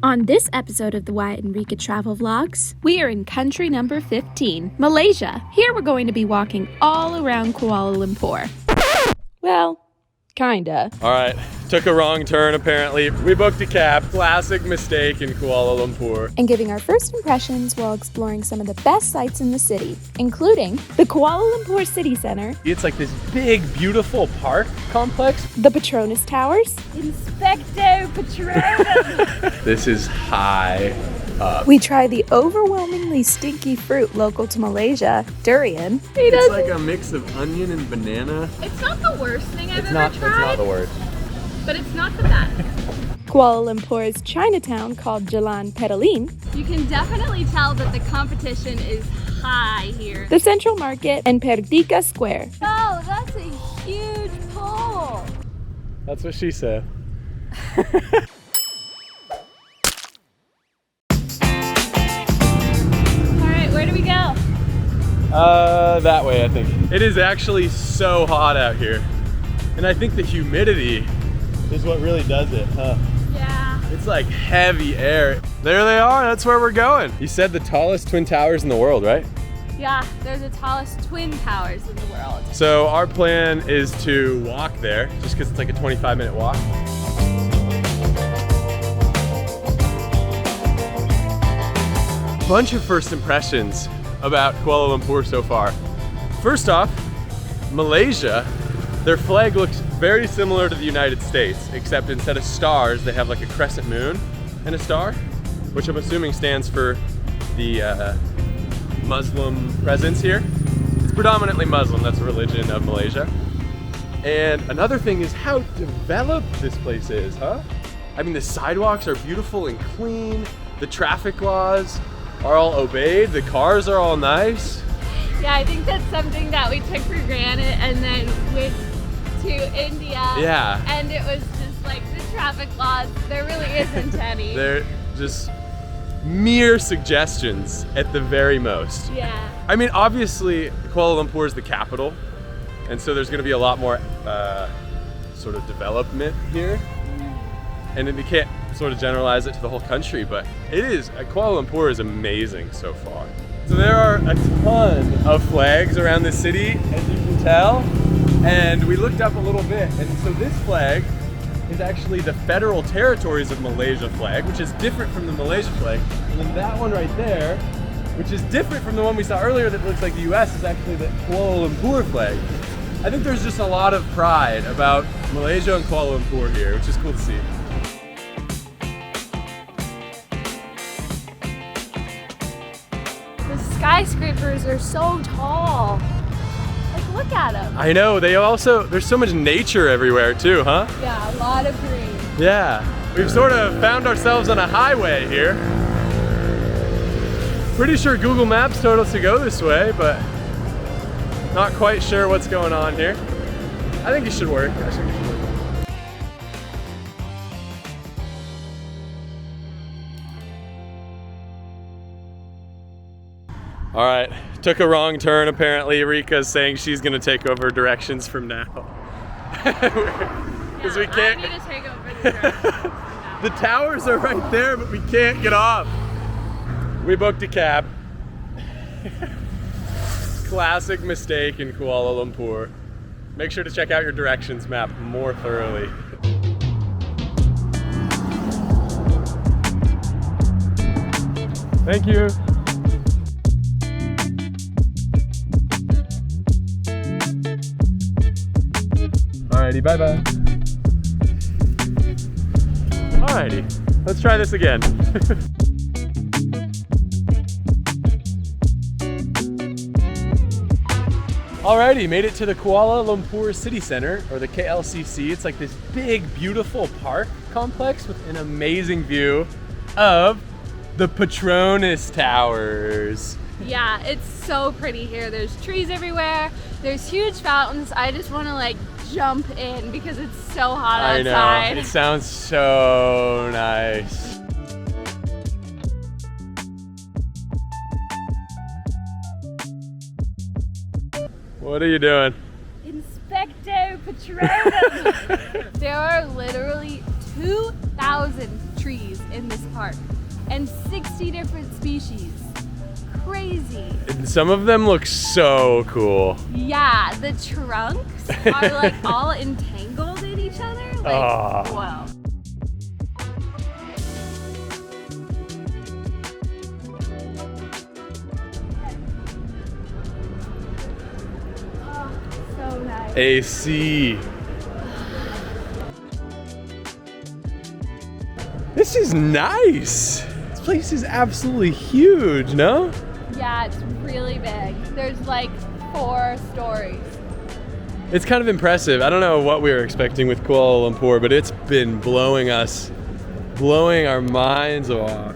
On this episode of the Wyatt and Reyka travel vlogs, we are in country number 15, Malaysia. Here we're going to be walking all around Kuala Lumpur. Well, kinda. All right, took a wrong turn apparently. We booked a cab, classic mistake in Kuala Lumpur. And giving our first impressions while exploring some of the best sights in the city, including the Kuala Lumpur City Centre. It's like this big, beautiful park complex. The Petronas Towers. Inspector Petronas! This is high up. We try the overwhelmingly stinky fruit local to Malaysia, durian. It's like a mix of onion and banana. It's not the worst thing I've ever It's tried, not the worst. but it's not the best. Kuala Lumpur's Chinatown called Jelan Pedestrian. You can definitely tell that the competition is high here. The Central Market and Merdeka Square. Oh, that's a huge pole. That's what she said. Alright, where do we go? That way I think. It is actually so hot out here. And I think the humidity is what really does it, huh? Yeah. It's like heavy air. There they are, that's where we're going. You said the tallest twin towers in the world, right? Yeah, they're the tallest twin towers in the world. So our plan is to walk there, just because it's like a 25-minute walk. Bunch of first impressions about Kuala Lumpur so far. First off, Malaysia, their flag looks very similar to the United States, except instead of stars, they have like a crescent moon and a star, which I'm assuming stands for the Muslim presence here. It's predominantly Muslim, that's the religion of Malaysia. And another thing is how developed this place is, huh? I mean, the sidewalks are beautiful and clean, the traffic laws are all obeyed, the cars are all nice. Yeah, I think that's something that we took for granted and then went to India. Yeah. And it was just like the traffic laws, there really isn't any. They're just mere suggestions at the very most. Yeah. I mean, obviously, Kuala Lumpur is the capital, and so there's going to be a lot more sort of development here. And then you can't sort of generalize it to the whole country, but it is, Kuala Lumpur is amazing so far. So there are a ton of flags around the city, as you can tell, and we looked up a little bit, and so this flag is actually the Federal Territories of Malaysia flag, which is different from the Malaysia flag. And then that one right there, which is different from the one we saw earlier that looks like the US, is actually the Kuala Lumpur flag. I think there's just a lot of pride about Malaysia and Kuala Lumpur here, which is cool to see. The skyscrapers are so tall. Like, look at them. I know, there's so much nature everywhere too, huh? Yeah, a lot of green. Yeah, we've sort of found ourselves on a highway here. Pretty sure Google Maps told us to go this way, but not quite sure what's going on here. I think it should work. All right, took a wrong turn apparently. Reyka's saying she's gonna take over directions from now. Because we can't. I need to take over the directions now. The towers are right there, but we can't get off. We booked a cab. Classic mistake in Kuala Lumpur. Make sure to check out your directions map more thoroughly. Thank you. Alrighty, bye-bye. Alrighty, let's try this again. Alrighty, made it to the Kuala Lumpur City Centre, or the KLCC. It's like this big, beautiful park complex with an amazing view of the Petronas Towers. Yeah, it's so pretty here. There's trees everywhere. There's huge fountains. I just want to like jump in because it's so hot outside. I know, it sounds so nice. What are you doing? Inspector Petronas! There are literally 2,000 trees in this park and 60 different species. Crazy. Some of them look so cool. Yeah, the trunks are like all entangled in each other. Like, whoa. So nice. AC. This is nice. This place is absolutely huge, no? Yeah, it's really big. There's like 4 stories. It's kind of impressive. I don't know what we were expecting with Kuala Lumpur, but it's been blowing our minds off.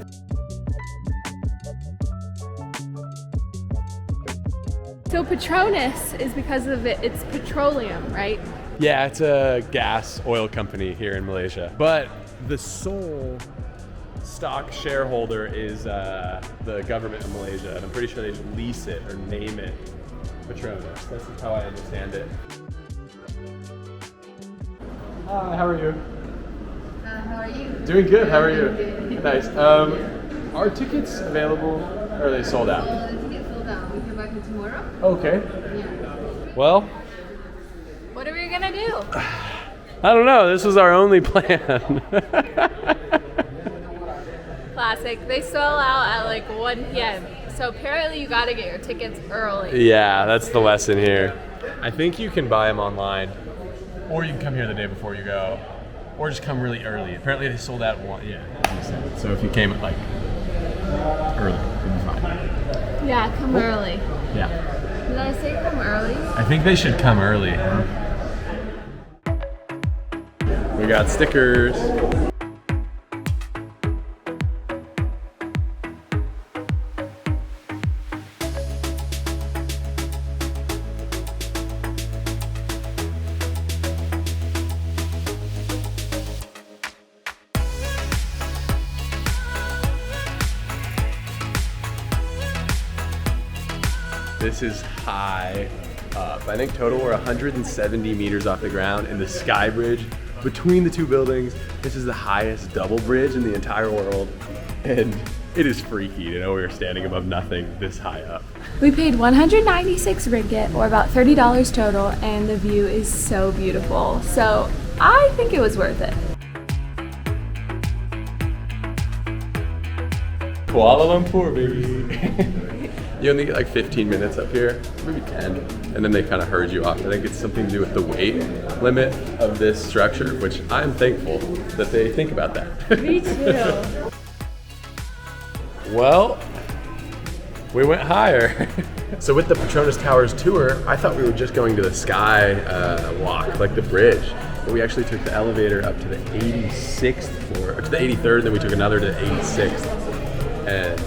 So Petronas is because of it's petroleum, right? Yeah, it's a gas oil company here in Malaysia. But the sole stock shareholder is the government of Malaysia, and I'm pretty sure they lease it or name it Petronas. That's how I understand it. Hi, how are you? How are you? Doing good, how are you? Nice. Are tickets available or are they sold out? The ticket's sold out. We come back tomorrow. Okay. Yeah. Well, What are we gonna do? I don't know. This was our only plan. Classic. They sell out at like 1 p.m. So apparently you gotta get your tickets early. Yeah, that's the lesson here. I think you can buy them online, or you can come here the day before you go, or just come really early. Apparently they sold out one. Yeah. So if you came at like early, it'd be fine. Yeah, come early. Yeah. Did I say come early? I think they should come early. We got stickers. This is high up. I think total we're 170 meters off the ground in the sky bridge between the 2 buildings. This is the highest double bridge in the entire world, and it is freaky to know we're standing above nothing this high up. We paid 196 ringgit, or about $30 total, and the view is so beautiful. So I think it was worth it. Kuala Lumpur, baby. You only get like 15 minutes up here, maybe 10, and then they kind of herd you off. I think it's something to do with the weight limit of this structure, which I'm thankful that they think about that. Me too. Well, we went higher. So with the Petronas Towers tour, I thought we were just going to the sky walk, like the bridge. But we actually took the elevator up to the 86th floor, or to the 83rd, then we took another to the 86th. And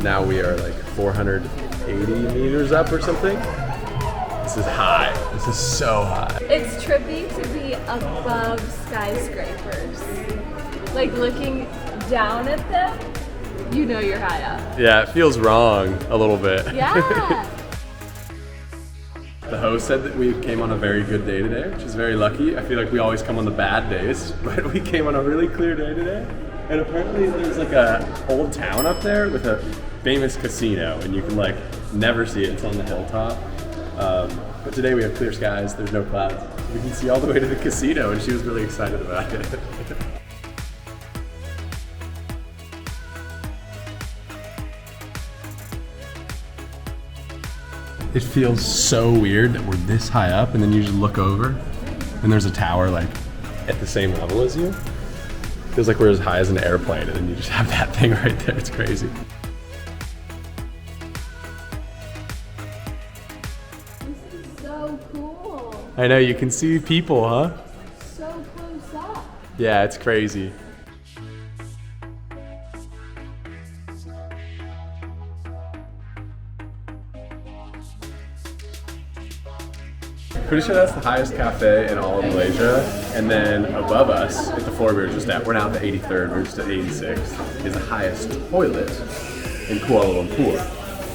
now we are like 480 meters up or something. This is high. This is so high. It's trippy to be above skyscrapers. Like looking down at them, you know you're high up. Yeah, it feels wrong a little bit. Yeah. The host said that we came on a very good day today, which is very lucky. I feel like we always come on the bad days, but we came on a really clear day today. And apparently there's like a old town up there with a famous casino, and you can like never see it. It's on the hilltop. But today we have clear skies. There's no clouds. We can see all the way to the casino, and she was really excited about it. It feels so weird that we're this high up, and then you just look over, and there's a tower like at the same level as you. Feels like we're as high as an airplane, and then you just have that thing right there. It's crazy. This is so cool. I know, you can see people, huh? So close up. Yeah, it's crazy. Pretty sure that's the highest cafe in all of Malaysia. And then above us, at the floor we were just at, we're now at the 83rd, we're just at 86th, is the highest toilet in Kuala Lumpur.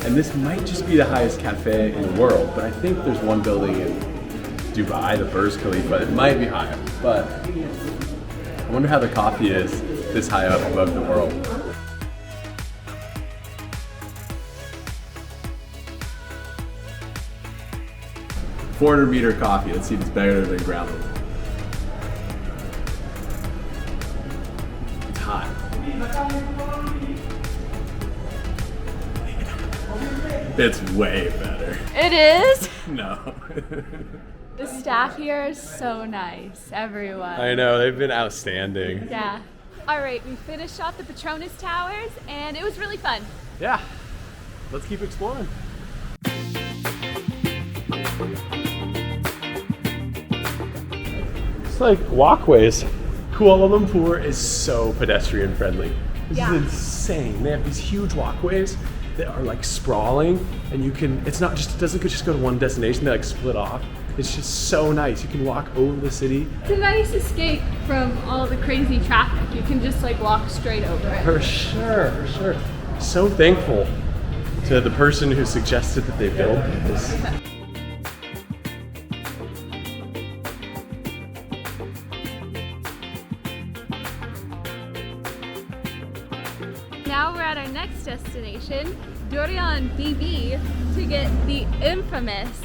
And this might just be the highest cafe in the world, but I think there's one building in Dubai, the Burj Khalifa, it might be higher. But I wonder how the coffee is this high up above the world. $400-meter coffee. Let's see if it's better than ground level. It's hot. It's way better. It is? No. The staff here is so nice, everyone. I know, they've been outstanding. Yeah. All right, we finished off the Petronas Towers and it was really fun. Yeah. Let's keep exploring. It's like walkways. Kuala Lumpur is so pedestrian friendly. This is insane. They have these huge walkways that are like sprawling, and you can, it's not just, it doesn't just go to one destination, they like split off. It's just so nice. You can walk over the city. It's a nice escape from all the crazy traffic. You can just like walk straight over it. For sure, for sure. So thankful to the person who suggested that they build this. Now we're at our next destination, DURIAN BB, to get the infamous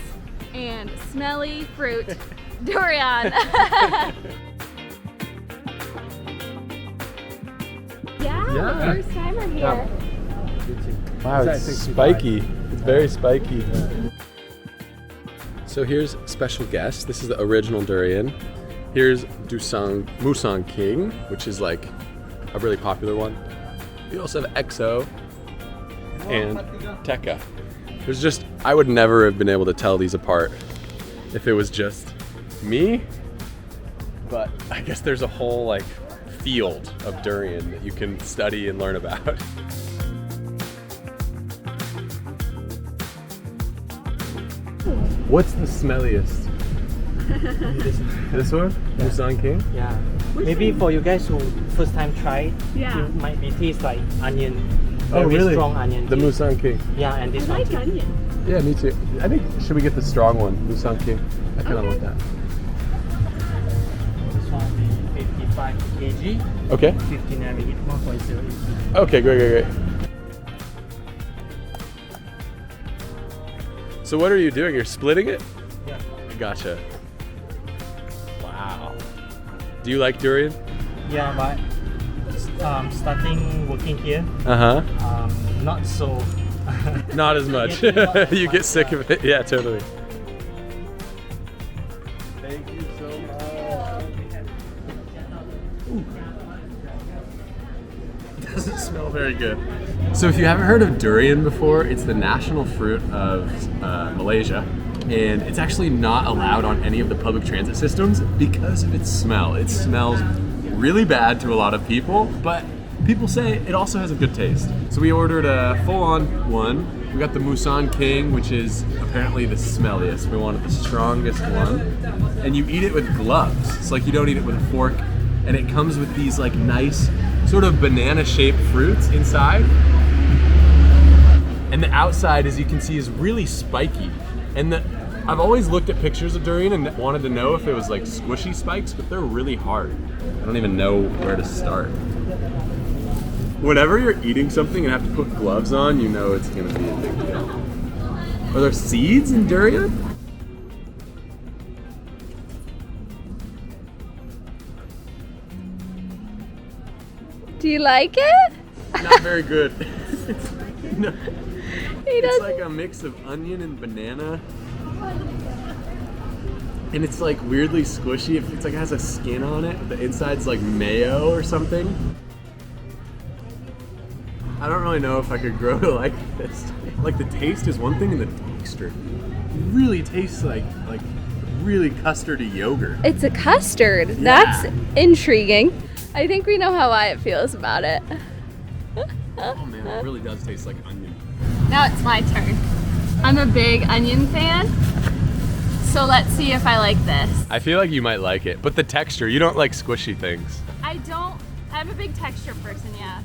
and smelly fruit durian. Yeah, first timer here. Wow, it's spiky. It's very spiky. So here's special guest. This is the original durian. Here's Musang King, which is like a really popular one. We also have EXO and Tekka. There's just, I would never have been able to tell these apart if it was just me, but I guess there's a whole like field of durian that you can study and learn about. What's the smelliest? This one? Musang King? Yeah. Maybe for you guys who first time try it, Yeah. it might be taste like onion. Oh, Very really? strong onion. The taste. Musang King. Yeah, and this one too. onion. Yeah, me too. I think, should we get the strong one, Musang King? I kind of want that. This one will be 55 kg, Okay. 15 ringgit, 1.0. Okay, great. So what are you doing? You're splitting it? Yeah. Gotcha. Wow. Do you like durian? Yeah, but starting working here, Uh-huh. not so. Not as much. You get not as You get much, sick yeah. of it. Yeah, totally. Thank you so much. Doesn't smell very good. So if you haven't heard of durian before, it's the national fruit of Malaysia, and it's actually not allowed on any of the public transit systems because of its smell. It smells really bad to a lot of people, but people say it also has a good taste. So we ordered a full-on one. We got the Musang King, which is apparently the smelliest. We wanted the strongest one. And you eat it with gloves. It's like you don't eat it with a fork. And it comes with these like nice sort of banana-shaped fruits inside. And the outside, as you can see, is really spiky. And I've always looked at pictures of durian and wanted to know if it was like squishy spikes, but they're really hard. I don't even know where to start. Whenever you're eating something and have to put gloves on, you know it's gonna be a big deal. Are there seeds in durian? Do you like it? Not very good. No. He It's does. like a mix of onion and banana. And it's like weirdly squishy. It's like it has a skin on it. The inside's like mayo or something. I don't really know if I could grow to like this. Like the taste is one thing and the texture really tastes like really custardy yogurt. It's a custard. Yeah. That's intriguing. I think we know how Wyatt feels about it. Oh man, it really does taste like onion. Now it's my turn. I'm a big onion fan, so let's see if I like this. I feel like you might like it, but the texture, you don't like squishy things. I'm a big texture person, yeah.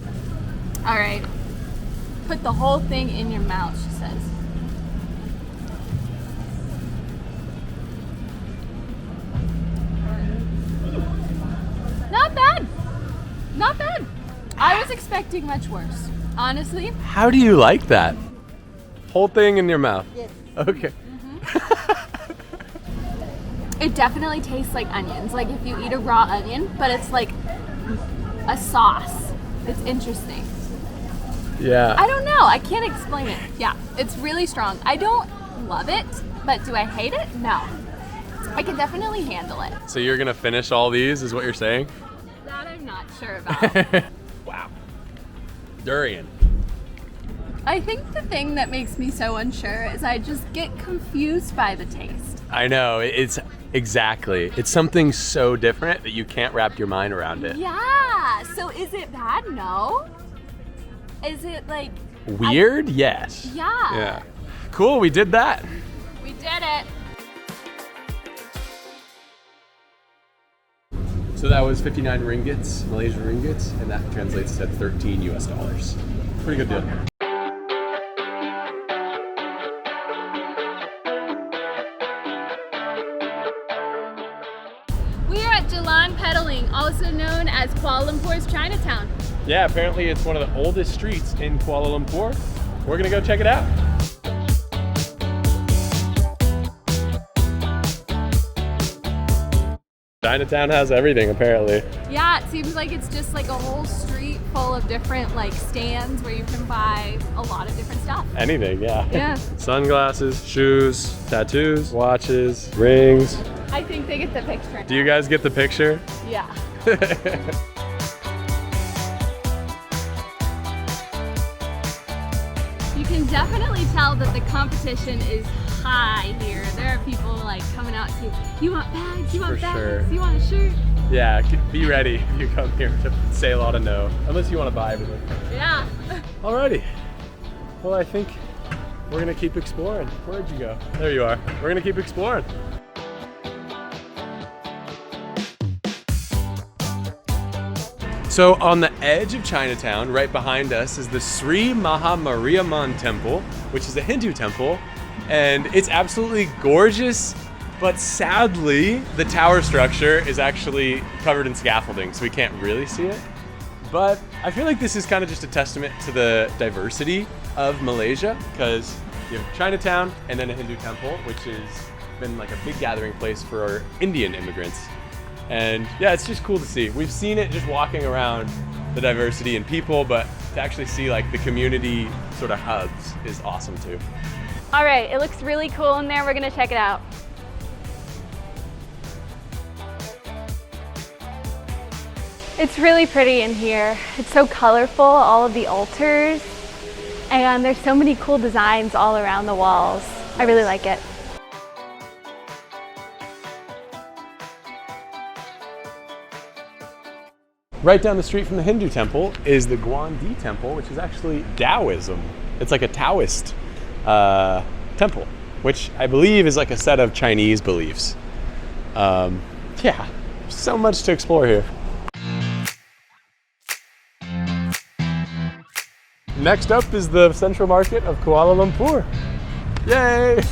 All right, put the whole thing in your mouth, she says. Not bad, not bad. was expecting much worse, honestly. How do you like that? Whole thing in your mouth? Yes. Okay. It definitely tastes like onions, like if you eat a raw onion, but it's like a sauce. It's interesting. Yeah. I don't know, I can't explain it. Yeah, it's really strong. I don't love it, but do I hate it? No. I can definitely handle it. So you're gonna finish all these, is what you're saying? That I'm not sure about. Wow. Durian. I think the thing that makes me so unsure is I just get confused by the taste. I know, it's exactly. It's something so different that you can't wrap your mind around it. Yeah, so is it bad? No. Is it like... Weird? Yes. Yeah. Yeah. Cool, we did that. We did it. So that was 59 ringgits, Malaysian ringgits, and that translates to 13 US dollars. Pretty good deal. We are at Jelan Pedaling, also known as Kuala Lumpur's Chinatown. Yeah, apparently it's one of the oldest streets in Kuala Lumpur. We're gonna go check it out. Chinatown has everything, apparently. Yeah, it seems like it's just like a whole street full of different like stands where you can buy a lot of different stuff. Anything, yeah. Yeah. Sunglasses, shoes, tattoos, watches, rings. I think they get the picture. Do you guys get the picture? Yeah. You can definitely tell that the competition is high here. There are people like coming out to, you want bags, you want For bags, sure. you want a shirt? Yeah, be ready if you come here to say a lot of no. Unless you want to buy everything. Yeah. Alrighty. Well, I think we're gonna keep exploring. Where'd you go? There you are. We're gonna keep exploring. So on the edge of Chinatown, right behind us, is the Sri Mahamariamman Temple, which is a Hindu temple, and it's absolutely gorgeous, but sadly, the tower structure is actually covered in scaffolding, so we can't really see it. But I feel like this is kind of just a testament to the diversity of Malaysia, because you have Chinatown and then a Hindu temple, which has been like a big gathering place for our Indian immigrants. And yeah, it's just cool to see. We've seen it just walking around, the diversity in people, but to actually see like the community sort of hubs is awesome too. All right, it looks really cool in there. We're gonna check it out. It's really pretty in here. It's so colorful, all of the altars, and there's so many cool designs all around the walls. I really like it. Right down the street from the Hindu temple is the Guandi temple, which is actually Taoism. It's like a Taoist temple, which I believe is like a set of Chinese beliefs. Yeah, so much to explore here. Next up is the central market of Kuala Lumpur. Yay!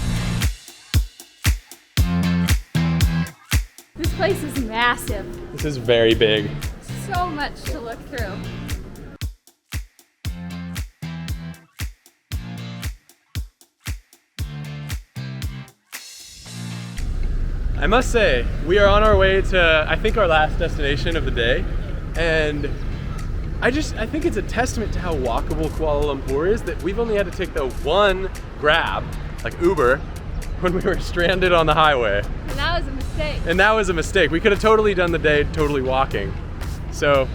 This place is massive. This is very big. So much to look through. I must say, we are on our way to, I think, our last destination of the day. And I think it's a testament to how walkable Kuala Lumpur is that we've only had to take the one Grab, like Uber, when we were stranded on the highway. And that was a mistake. And that was a mistake. We could have totally done the day totally walking. So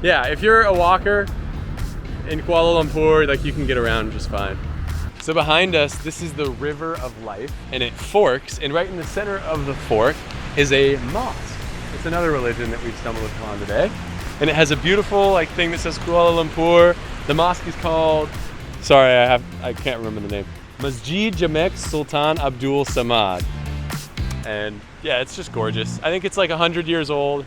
yeah, if you're a walker in Kuala Lumpur, like you can get around just fine. So behind us, this is the River of Life, and it forks, and right in the center of the fork is a mosque. It's another religion that we've stumbled upon today. And it has a beautiful like thing that says Kuala Lumpur. The mosque is called, sorry, I can't remember the name. Masjid Jamek Sultan Abdul Samad. And yeah, it's just gorgeous. I think it's like 100 years old.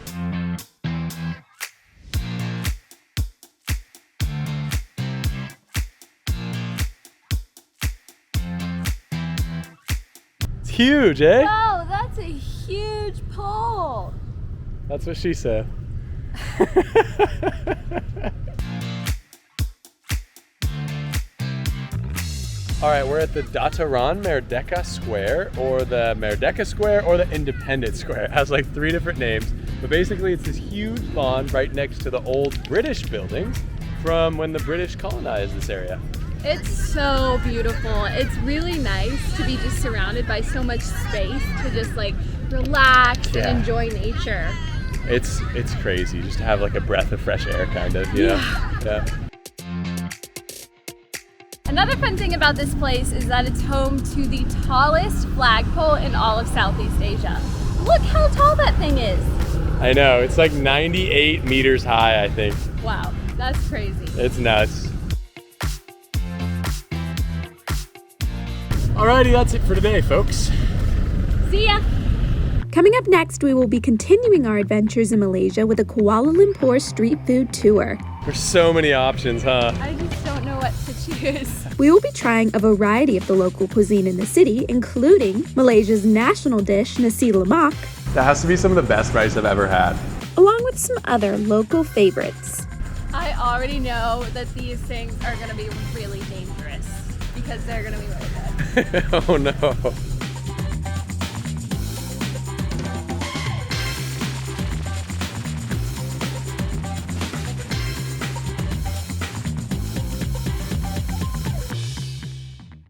It's huge, eh? Wow, that's a huge pole. That's what she said. All right, we're at the Dataran Merdeka Square, or the Merdeka Square, or the Independence Square. It has like 3 different names, but basically it's this huge lawn right next to the old British buildings from when the British colonized this area. It's so beautiful. It's really nice to be just surrounded by so much space to just like relax and enjoy nature. It's crazy just to have like a breath of fresh air, kind of, you know? Yeah. Another fun thing about this place is that it's home to the tallest flagpole in all of Southeast Asia. Look how tall that thing is. I know, it's like 98 meters high, I think. Wow, that's crazy. It's nuts. Alrighty, that's it for today, folks. See ya! Coming up next, we will be continuing our adventures in Malaysia with a Kuala Lumpur street food tour. There's so many options, huh? I just don't know what to choose. We will be trying a variety of the local cuisine in the city, including Malaysia's national dish, nasi lemak, That has to be some of the best rice I've ever had. along with some other local favorites. I already know that these things are gonna be really dangerous because they're gonna be really good. Oh no.